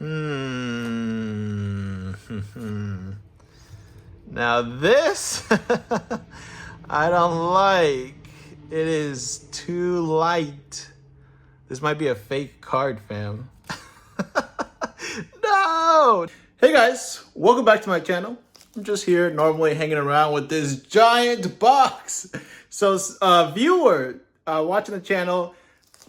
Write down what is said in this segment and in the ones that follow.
Hmm. Now this I don't like. It is too light. This might be a fake card, fam. No! Hey guys, welcome back to my channel. I'm just here normally hanging around with this giant box. So viewer watching the channel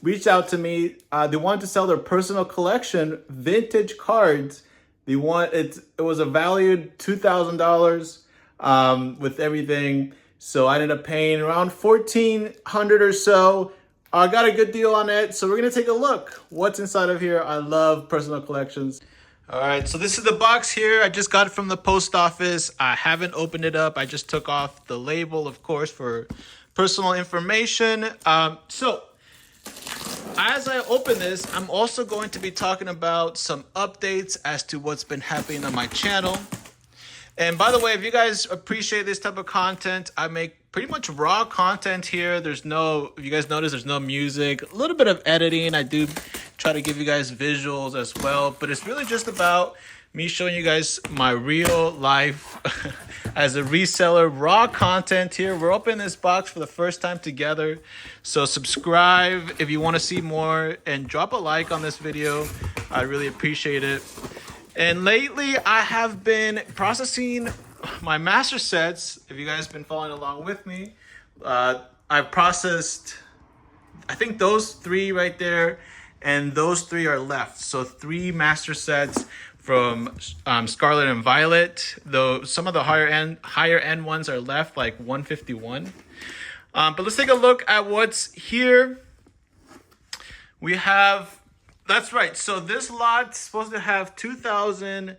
reached out to me. They wanted to sell their personal collection, vintage cards. They want it was a valued $2,000 with everything. So I ended up paying around $1,400 or so. I got a good deal on it. So we're gonna take a look. What's inside of here? I love personal collections. All right, so this is the box here. I just got it from the post office. I haven't opened it up. I just took off the label, of course, for personal information. So as I open this, I'm also going to be talking about some updates as to what's been happening on my channel. And by the way, if you guys appreciate this type of content, I make pretty much raw content here. If you guys notice, there's no music, a little bit of editing. I do try to give you guys visuals as well, but it's really just about me showing you guys my real life as a reseller, raw content here. We're opening this box for the first time together. So subscribe if you want to see more and drop a like on this video. I really appreciate it. And lately I have been processing my master sets. If you guys have been following along with me, I've processed, I think those three right there, and those three are left. So 3 master sets from Scarlet and Violet, though some of the higher end ones are left, like 151. But let's take a look at what's here. We have, that's right, so this lot's supposed to have 2,000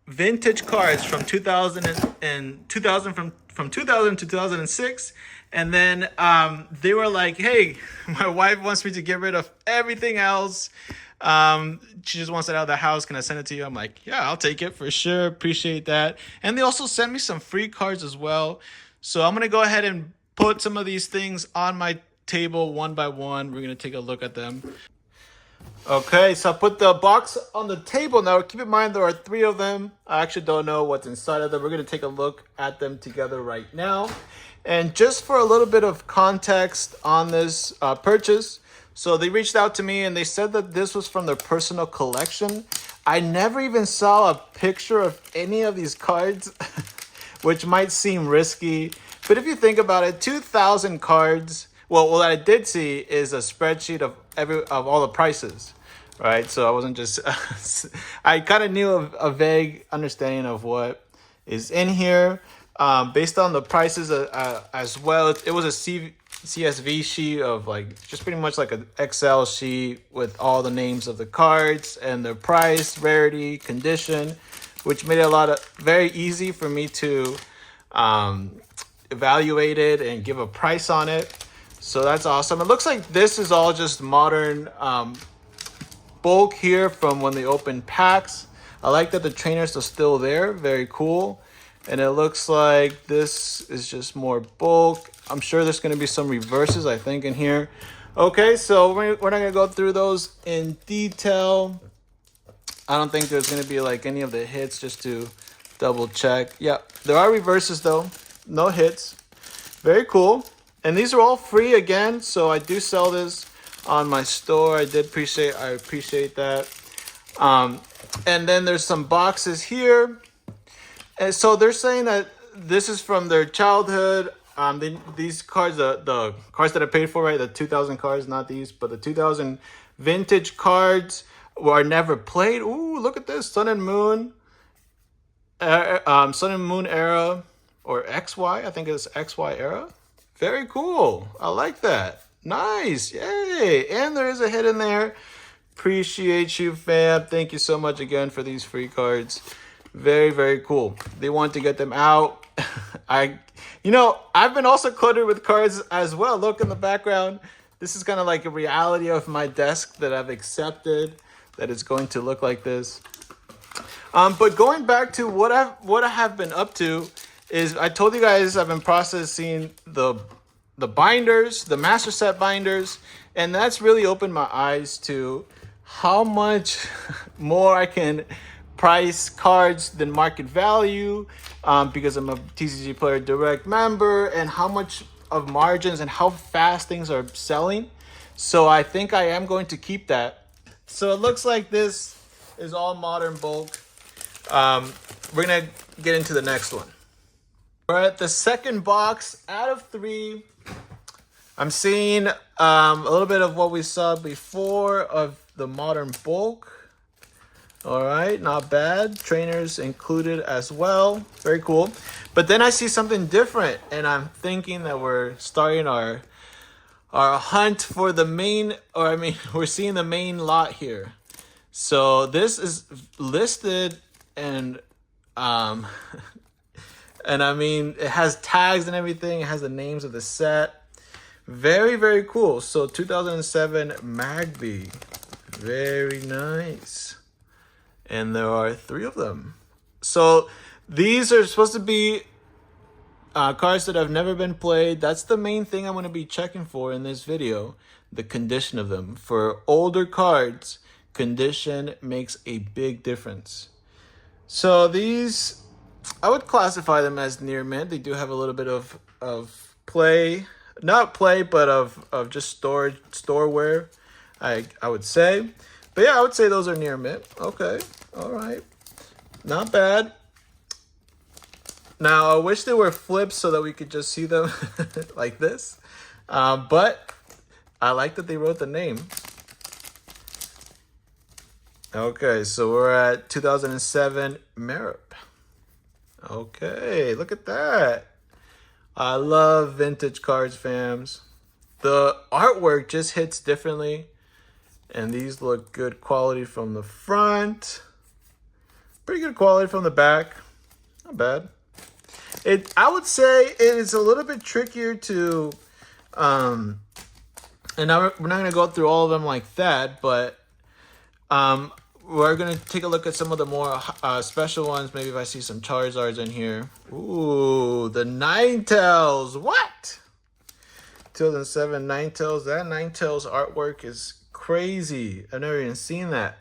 vintage cards from 2000 from 2000 to 2006. And then they were like, hey, my wife wants me to get rid of everything else. She just wants it out of the house. Can I send it to you? I'm like, yeah, I'll take it for sure. Appreciate that. And they also sent me some free cards as well. So I'm going to go ahead and put some of these things on my table one by one. We're going to take a look at them. Okay, so I put the box on the table. Now, keep in mind there are 3 of them. I actually don't know what's inside of them. We're going to take a look at them together right now. And just for a little bit of context on this purchase, so they reached out to me and they said that this was from their personal collection. I never even saw a picture of any of these cards, which might seem risky. But if you think about it, 2,000 cards. Well, what I did see is a spreadsheet of all the prices, right? So I wasn't just, I kind of knew a vague understanding of what is in here. Based on the prices as well, it was a CSV sheet of like just pretty much like an Excel sheet with all the names of the cards and their price, rarity, condition, which made it very easy for me to evaluate it and give a price on it. So that's awesome. It looks like this is all just modern bulk here from when they opened packs. I like that the trainers are still there. Very cool. And it looks like this is just more bulk. I'm sure there's going to be some reverses, I think, in here. Okay, so we're not going to go through those in detail. I don't think there's going to be like any of the hits, just to double check. Yeah, there are reverses though. No hits. Very cool. And these are all free again. So I do sell this on my store. I appreciate that. And then there's some boxes here. And so they're saying that this is from their childhood. These cards, the cards that I paid for, right? The 2,000 cards, not these, but the 2,000 vintage cards were never played. Ooh, look at this. Sun and Moon era, or XY. I think it's XY era. Very cool. I like that. Nice. Yay. And there is a hit in there. Appreciate you, fam. Thank you so much again for these free cards. Very, very cool. They want to get them out. I've been also cluttered with cards as well. Look in the background. This is kind of like a reality of my desk that I've accepted, that it's going to look like this. But going back to what I have been up to is, I told you guys I've been processing the binders, the master set binders, and that's really opened my eyes to how much more I can price cards than market value, because I'm a TCG Player Direct member, and how much of margins and how fast things are selling. So I think I am going to keep that. So it looks like this is all modern bulk. We're gonna get into the next one. We're at the second box out of 3. I'm seeing a little bit of what we saw before of the modern bulk. All right, not bad. Trainers included as well. Very cool. But then I see something different, and I'm thinking that we're starting our hunt for the main, or I mean, we're seeing the main lot here. So this is listed, and and I mean, it has tags and everything. It has the names of the set. Very, very cool. So 2007 Magby. Very nice. And there are 3 of them. So these are supposed to be cards that have never been played. That's the main thing I'm going to be checking for in this video. The condition of them. For older cards, condition makes a big difference. So these, I would classify them as near mint. They do have a little bit of play. Not play, but of just storeware, I would say. But yeah, I would say those are near mint. Okay, all right. Not bad. Now, I wish they were flipped so that we could just see them like this. But I like that they wrote the name. Okay, so we're at 2007 Merup. Okay, look at that. I love vintage cards, fams. The artwork just hits differently. And these look good quality from the front. Pretty good quality from the back. Not bad. I would say it is a little bit trickier to, and now we're not going to go through all of them like that, but we're going to take a look at some of the more special ones. Maybe if I see some Charizards in here. Ooh, the Ninetales. What? 2007 Ninetales. That Ninetales artwork is crazy. I've never even seen that.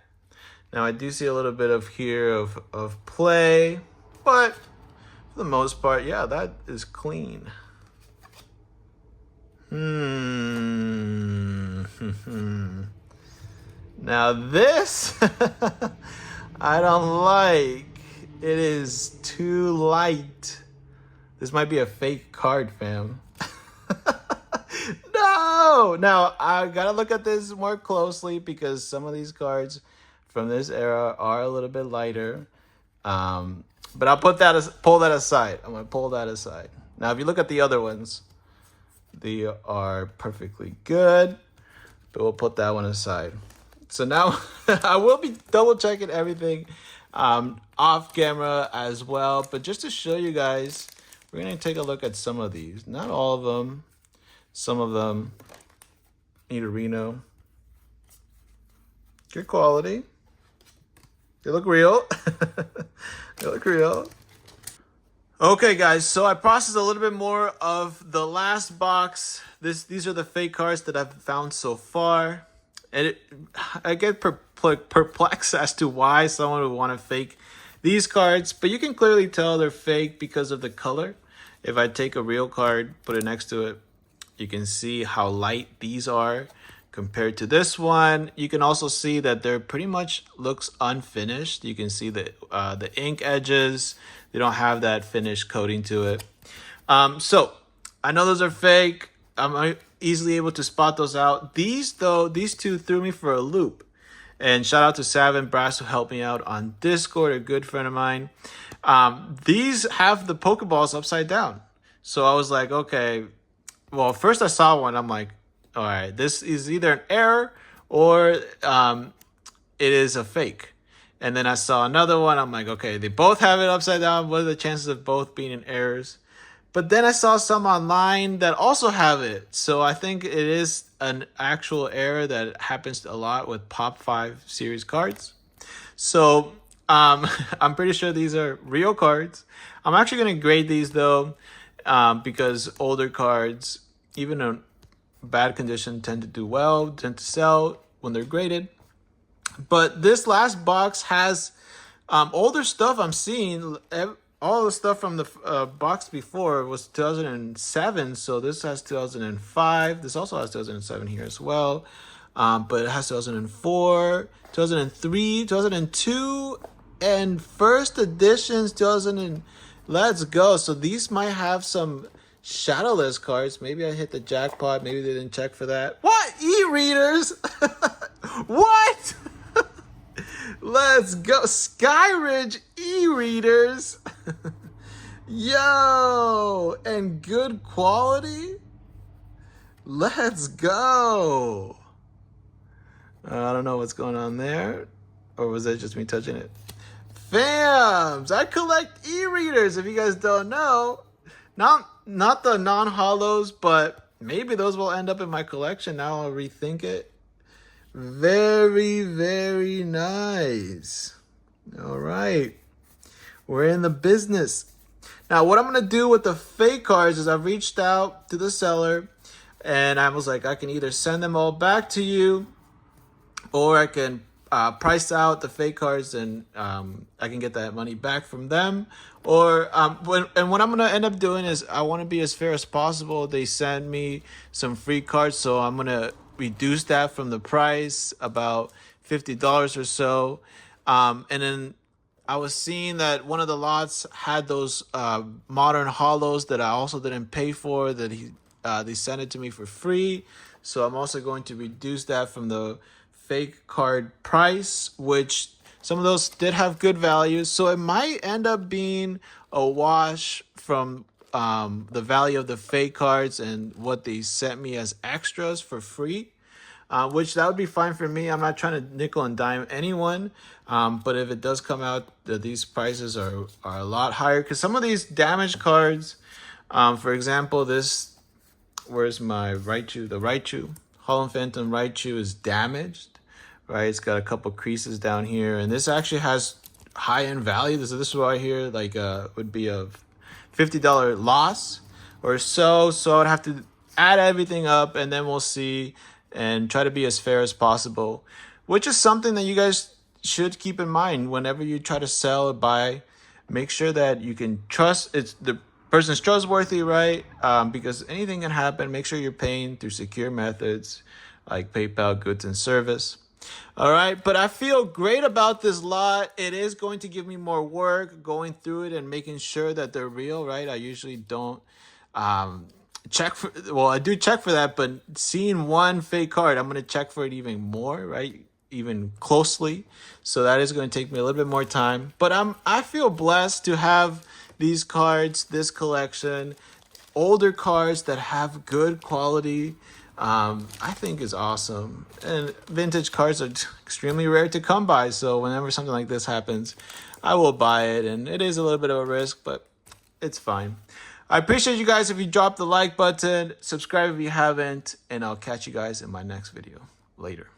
Now, I do see a little bit of here of play, but for the most part, yeah, that is clean. Now this, I don't like. It is too light. This might be a fake card, fam. No! Now, I gotta look at this more closely because some of these cards from this era are a little bit lighter. But I'll pull that aside. I'm gonna pull that aside. Now, if you look at the other ones, they are perfectly good, but we'll put that one aside. So now I will be double checking everything off camera as well. But just to show you guys, we're gonna take a look at some of these. Not all of them. Some of them. Nidorino. Good quality. They look real. They look real. Okay, guys, so I processed a little bit more of the last box. These are the fake cards that I've found so far. And I get perplexed as to why someone would want to fake these cards. But you can clearly tell they're fake because of the color. If I take a real card, put it next to it, you can see how light these are compared to this one. You can also see that they're pretty much looks unfinished. You can see the ink edges. They don't have that finished coating to it. So I know those are fake. I'm easily able to spot those out. These two threw me for a loop. And shout out to Sav and Brass who helped me out on Discord, a good friend of mine. These have the Pokeballs upside down. So I was like, okay. Well, first I saw one. I'm like, all right, this is either an error or it is a fake. And then I saw another one. I'm like, okay, they both have it upside down. What are the chances of both being in errors? But then I saw some online that also have it. So I think it is an actual error that happens a lot with Pop 5 series cards. So I'm pretty sure these are real cards. I'm actually going to grade these though, because older cards, even in bad condition, tend to do well, tend to sell when they're graded. But this last box has older stuff I'm seeing. All the stuff from the box before was 2007, so this has 2005. This also has 2007 here as well, but it has 2004, 2003, 2002, and first editions 2000. Let's go. So these might have some shadowless cards. Maybe I hit the jackpot. Maybe they didn't check for that. What? E-readers? What? Let's go. Skyridge e-readers. Yo, and good quality. Let's go. I don't know what's going on there. Or was that just me touching it? Fams, I collect e-readers if you guys don't know. Not the non-holos, but maybe those will end up in my collection. Now I'll rethink it. Very, very nice. All right. We're in the business. Now, what I'm going to do with the fake cards is I've reached out to the seller and I was like, I can either send them all back to you or I can price out the fake cards and I can get that money back from them. Or what I'm going to end up doing is I want to be as fair as possible. They send me some free cards, so I'm going to reduce that from the price, about $50 or so. And then I was seeing that one of the lots had those modern holos that I also didn't pay for, that they sent it to me for free. So I'm also going to reduce that from the fake card price, which some of those did have good values. So it might end up being a wash from the value of the fake cards and what they sent me as extras for free, which that would be fine for me. I'm not trying to nickel and dime anyone, but if it does come out that these prices are a lot higher, because some of these damaged cards, for example, this, where's my Raichu? The Raichu, Hollow Phantom Raichu is damaged, right? It's got a couple creases down here, and this actually has high-end value. This is right here, like would be a $50 loss or so. So I'd have to add everything up, and then we'll see and try to be as fair as possible, which is something that you guys should keep in mind whenever you try to sell or buy. Make sure that you can trust the person's trustworthy, right? Because anything can happen. Make sure you're paying through secure methods like PayPal, goods and service. All right, but I feel great about this lot. It is going to give me more work going through it and making sure that they're real, right? I usually don't check for, well, I do check for that, but seeing one fake card, I'm going to check for it even more, right? Even closely. So that is going to take me a little bit more time, but I feel blessed to have these cards, this collection, older cards that have good quality. I think is awesome, and vintage cards are extremely rare to come by. So whenever something like this happens, I will buy it, and it is a little bit of a risk, but it's fine. I appreciate you guys if you drop the like button, subscribe if you haven't, and I'll catch you guys in my next video. Later.